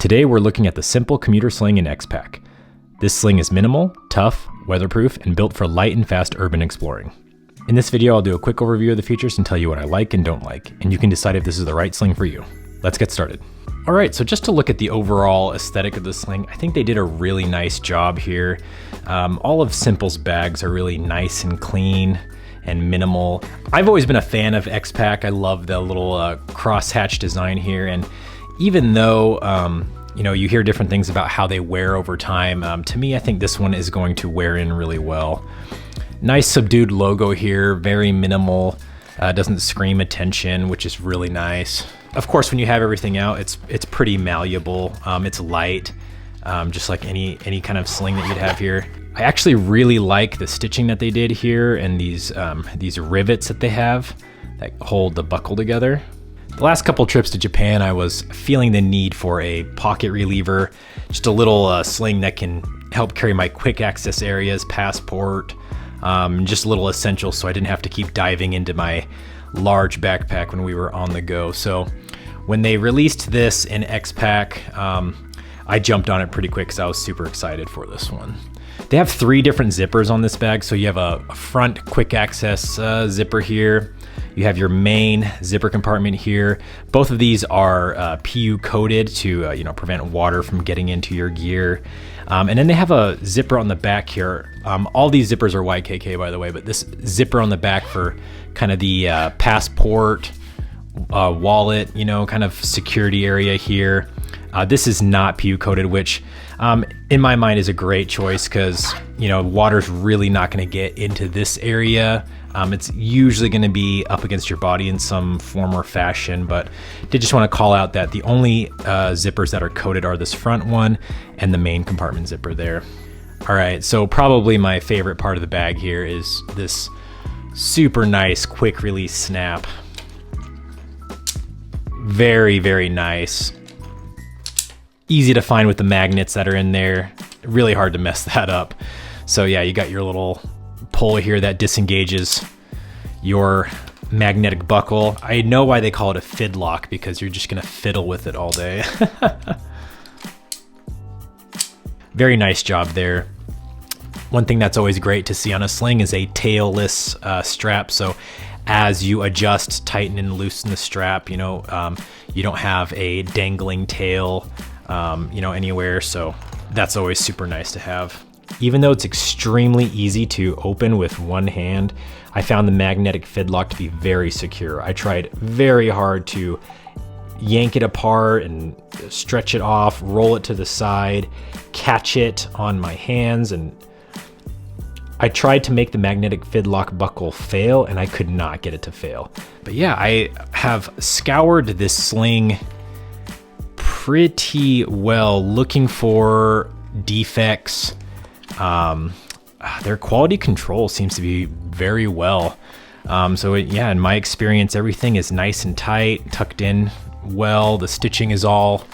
Today we're looking at the Sympl Commuter Sling in X-Pac. This sling is minimal, tough, weatherproof, and built for light and fast urban exploring. In this video I'll do a quick overview of the features and tell you what I like and don't like, and you can decide if this is the right sling for you. Let's get started. Alright, so just to look at the overall aesthetic of the sling, I think they did a really nice job here. All of Sympl's bags are really nice and clean and minimal. I've always been a fan of X-Pac. I love the little crosshatch design here, and even though you hear different things about how they wear over time, to me I think this one is going to wear in really well. Nice subdued logo here, very minimal, doesn't scream attention, which is really nice. Of course, when you have everything out, it's pretty malleable, it's light, just like any kind of sling that you'd have here. I actually really like the stitching that they did here and these rivets that they have that hold the buckle together. The last couple trips to Japan, I was feeling the need for a pocket reliever, just a little sling that can help carry my quick access areas, passport, just a little essentials so I didn't have to keep diving into my large backpack when we were on the go. So when they released this in X-Pac, I jumped on it pretty quick because I was super excited for this one. They have 3 different zippers on this bag. So you have a front quick access zipper here. You have your main zipper compartment here. Both of these are PU coated to prevent water from getting into your gear. And then they have a zipper on the back here. All these zippers are YKK, by the way, but this zipper on the back for kind of the passport, wallet, kind of security area here. This is not PU coated, which in my mind is a great choice because water's really not going to get into this area. It's usually going to be up against your body in some form or fashion, but did just want to call out that the only zippers that are coated are this front one and the main compartment zipper there. All right, so probably my favorite part of the bag here is this super nice quick release snap. Very, very nice. Easy to find with the magnets that are in there. Really hard to mess that up. So yeah, you got your little pull here that disengages your magnetic buckle. I know why they call it a Fidlock, because you're just gonna fiddle with it all day. Very nice job there. One thing that's always great to see on a sling is a tailless strap. So as you adjust, tighten, and loosen the strap, you don't have a dangling tail anywhere. So that's always super nice to have. Even though it's extremely easy to open with one hand, I found the magnetic Fidlock to be very secure. I tried very hard to yank it apart and stretch it off, roll it to the side, catch it on my hands, and I tried to make the magnetic Fidlock buckle fail, and I could not get it to fail. But yeah, I have scoured this sling pretty well looking for defects. Their quality control seems to be very well. Yeah, in my experience, everything is nice and tight, tucked in well. The stitching is all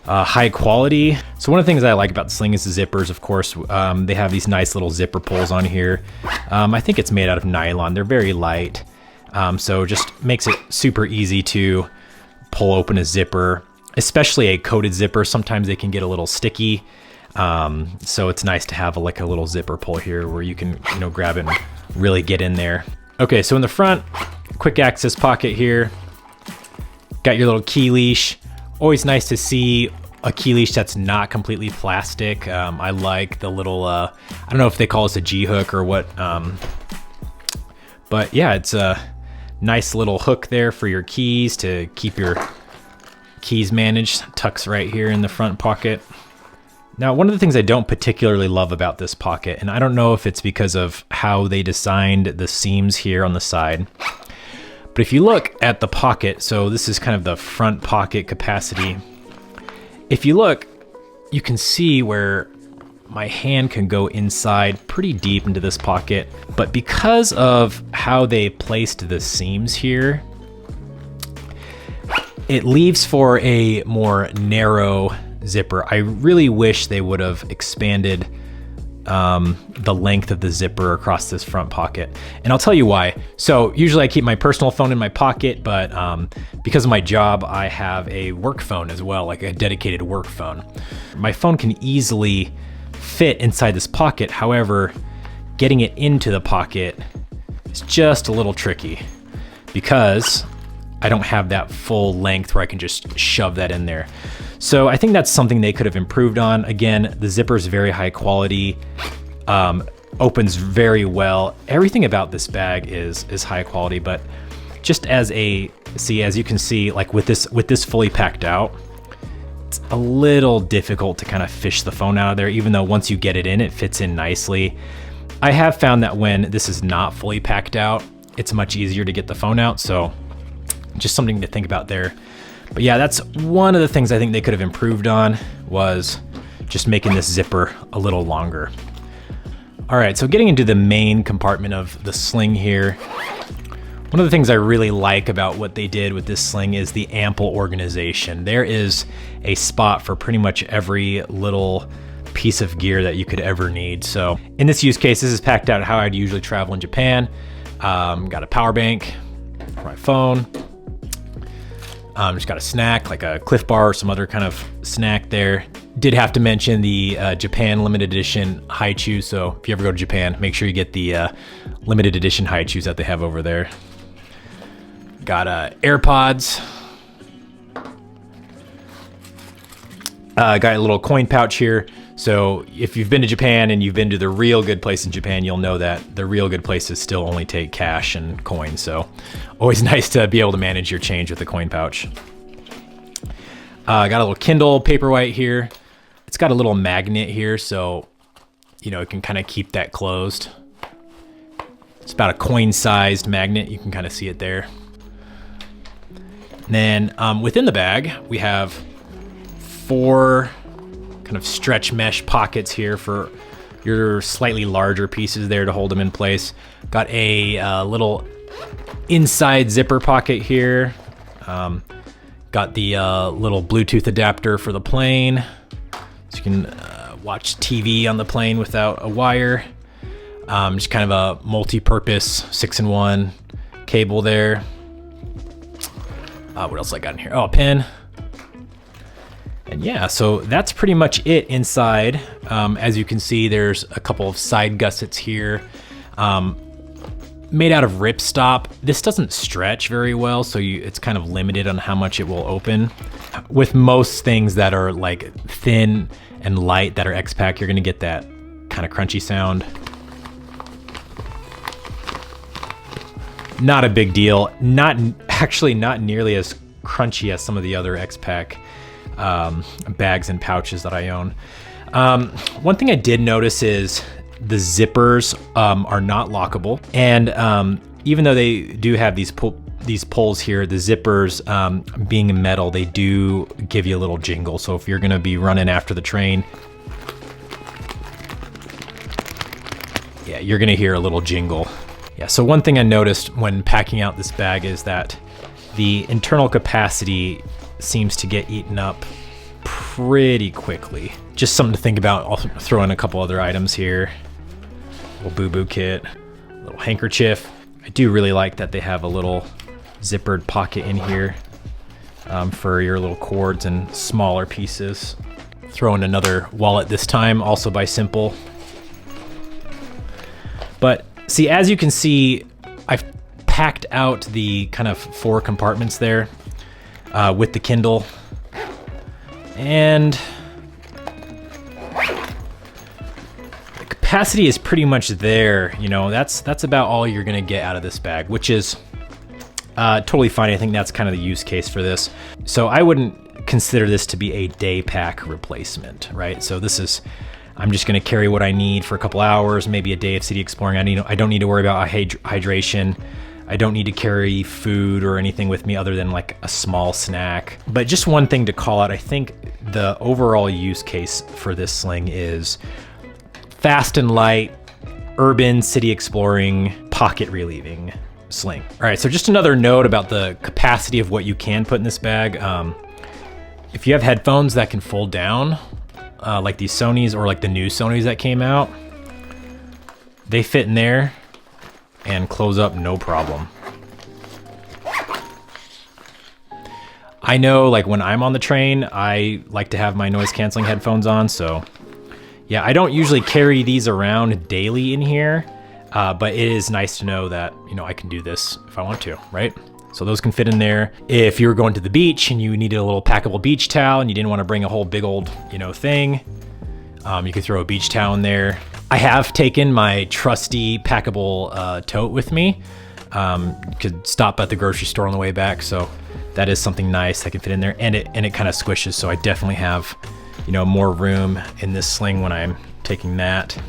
high quality. So one of the things I like about the sling is the zippers, of course. They have these nice little zipper pulls on here. I think it's made out of nylon. They're very light. So just makes it super easy to pull open a zipper, especially a coated zipper. Sometimes they can get a little sticky. So it's nice to have a little zipper pull here where you can, grab it and really get in there. Okay, so in the front, quick access pocket here. Got your little key leash. Always nice to see a key leash that's not completely plastic. I like the little, I don't know if they call this a G hook or what, but yeah, it's a nice little hook there for your keys to keep your keys managed. Tucks right here in the front pocket. Now, one of the things I don't particularly love about this pocket, and I don't know if it's because of how they designed the seams here on the side, but if you look at the pocket, so this is kind of the front pocket capacity. If you look, you can see where my hand can go inside pretty deep into this pocket, but because of how they placed the seams here, it leaves for a more narrow zipper. I really wish they would have expanded the length of the zipper across this front pocket. And I'll tell you why. So usually I keep my personal phone in my pocket, but because of my job, I have a work phone as well, like a dedicated work phone. My phone can easily fit inside this pocket. However, getting it into the pocket is just a little tricky because I don't have that full length where I can just shove that in there. So I think that's something they could have improved on. Again, the zipper is very high quality, opens very well. Everything about this bag is high quality, but just as you can see, like with this fully packed out, it's a little difficult to kind of fish the phone out of there, even though once you get it in, it fits in nicely. I have found that when this is not fully packed out, it's much easier to get the phone out. So just something to think about there. But yeah, that's one of the things I think they could have improved on, was just making this zipper a little longer. All right, so getting into the main compartment of the sling here. One of the things I really like about what they did with this sling is the ample organization. There is a spot for pretty much every little piece of gear that you could ever need. So in this use case, this is packed out how I'd usually travel in Japan. Got a power bank for my phone. Just got a snack, like a Cliff Bar or some other kind of snack there. Did have to mention the Japan limited edition high chews. So if you ever go to Japan, make sure you get the limited edition high chews that they have over there. Got AirPods. Got a little coin pouch here. So if you've been to Japan and you've been to the real good place in Japan, you'll know that the real good places still only take cash and coins. So always nice to be able to manage your change with the coin pouch. Got a little Kindle Paperwhite here. It's got a little magnet here, so it can kind of keep that closed. It's about a coin-sized magnet. You can kind of see it there. And then within the bag, we have 4 kind of stretch mesh pockets here for your slightly larger pieces there to hold them in place. Got a little inside zipper pocket here. Got the little Bluetooth adapter for the plane, so you can watch TV on the plane without a wire. Just kind of a multi-purpose 6-in-1 cable there. What else I got in here? Oh, a pen. And yeah, so that's pretty much it inside. As you can see, there's a couple of side gussets here. Made out of ripstop. This doesn't stretch very well, so it's kind of limited on how much it will open. With most things that are like thin and light that are X-Pac, you're gonna get that kind of crunchy sound. Not a big deal. Not nearly as crunchy as some of the other X-Pac bags and pouches that I own. One thing I did notice is the zippers are not lockable, and even though they do have these pulls here, the zippers being metal, they do give you a little jingle. So if you're gonna be running after the train, yeah, you're gonna hear a little jingle. Yeah, so one thing I noticed when packing out this bag is that the internal capacity seems to get eaten up pretty quickly. Just something to think about. I'll throw in a couple other items here. Little boo-boo kit, little handkerchief. I do really like that they have a little zippered pocket in here for your little cords and smaller pieces. Throw in another wallet this time, also by Sympl. But see, as you can see, I've packed out the kind of 4 compartments there with the Kindle. And the capacity is pretty much there. That's about all you're gonna get out of this bag, which is totally fine. I think that's kind of the use case for this. So I wouldn't consider this to be a day pack replacement, right? So I'm just gonna carry what I need for a couple hours, maybe a day of city exploring. I don't need to worry about hydration. I don't need to carry food or anything with me other than like a small snack. But just one thing to call out, I think the overall use case for this sling is fast and light, urban city exploring, pocket relieving sling. All right, so just another note about the capacity of what you can put in this bag. If you have headphones that can fold down, like these Sonys or like the new Sonys that came out, they fit in there and close up no problem. I know, like, when I'm on the train, I like to have my noise canceling headphones on, so yeah, I don't usually carry these around daily in here, but it is nice to know that, you know, I can do this if I want to, right? So those can fit in there. If you were going to the beach and you needed a little packable beach towel and you didn't want to bring a whole big old, you know, thing, you could throw a beach towel in there. I have taken my trusty packable tote with me. Could stop at the grocery store on the way back, so that is something nice that can fit in there, and it kind of squishes, so I definitely have, you know, more room in this sling when I'm taking that.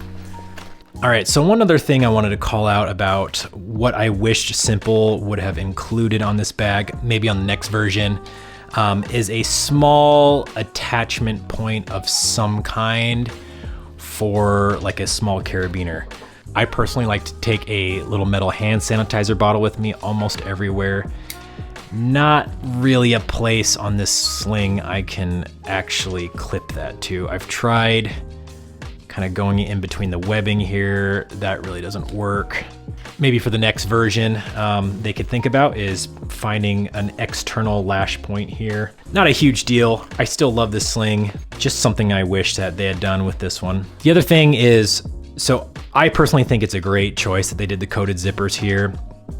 All right, so one other thing I wanted to call out about what I wished Sympl would have included on this bag, maybe on the next version, is a small attachment point of some kind for like a small carabiner. I personally like to take a little metal hand sanitizer bottle with me almost everywhere. Not really a place on this sling I can actually clip that to. I've tried kind of going in between the webbing here. That really doesn't work. Maybe for the next version, they could think about is finding an external lash point here. Not a huge deal. I still love this sling. Just something I wish that they had done with this one. The other thing is, so I personally think it's a great choice that they did the coated zippers here.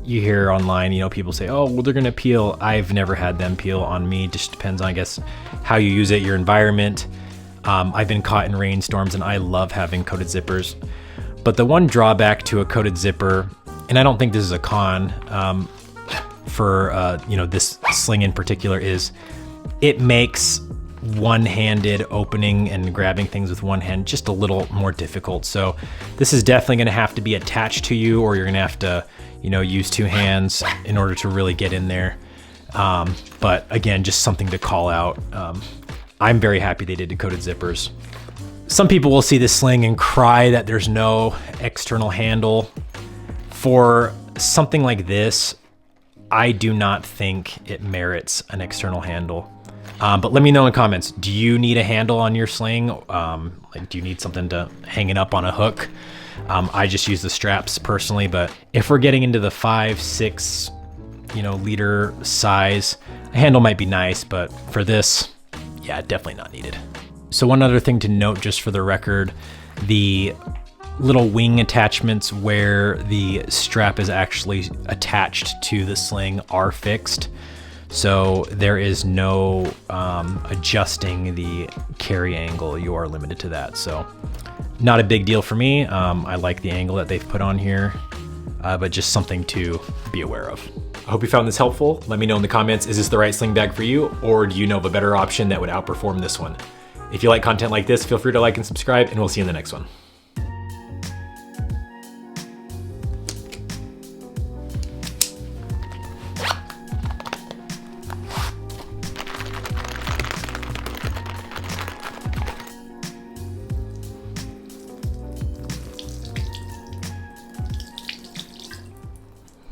You hear online, you know, people say, oh, well, they're gonna peel. I've never had them peel on me. Just depends on, I guess, how you use it, your environment. I've been caught in rainstorms and I love having coated zippers. But the one drawback to a coated zipper, and I don't think this is a con for you know, this sling in particular, is it makes one-handed opening and grabbing things with one hand just a little more difficult. So this is definitely gonna have to be attached to you, or you're gonna have to, you know, use two hands in order to really get in there. But again, just something to call out. I'm very happy they did the coated zippers. Some people will see this sling and cry that there's no external handle. For something like this, I do not think it merits an external handle. But let me know in the comments, do you need a handle on your sling? Like, do you need something to hang it up on a hook? I just use the straps personally, but if we're getting into the 5-6, you know, liter size, a handle might be nice, but for this, yeah, definitely not needed. So one other thing to note, just for the record, the little wing attachments where the strap is actually attached to the sling are fixed. So there is no adjusting the carry angle. You are limited to that. So not a big deal for me. I like the angle that they've put on here, but just something to be aware of. I hope you found this helpful. Let me know in the comments, is this the right sling bag for you, or do you know of a better option that would outperform this one? If you like content like this, feel free to like and subscribe, and we'll see you in the next one.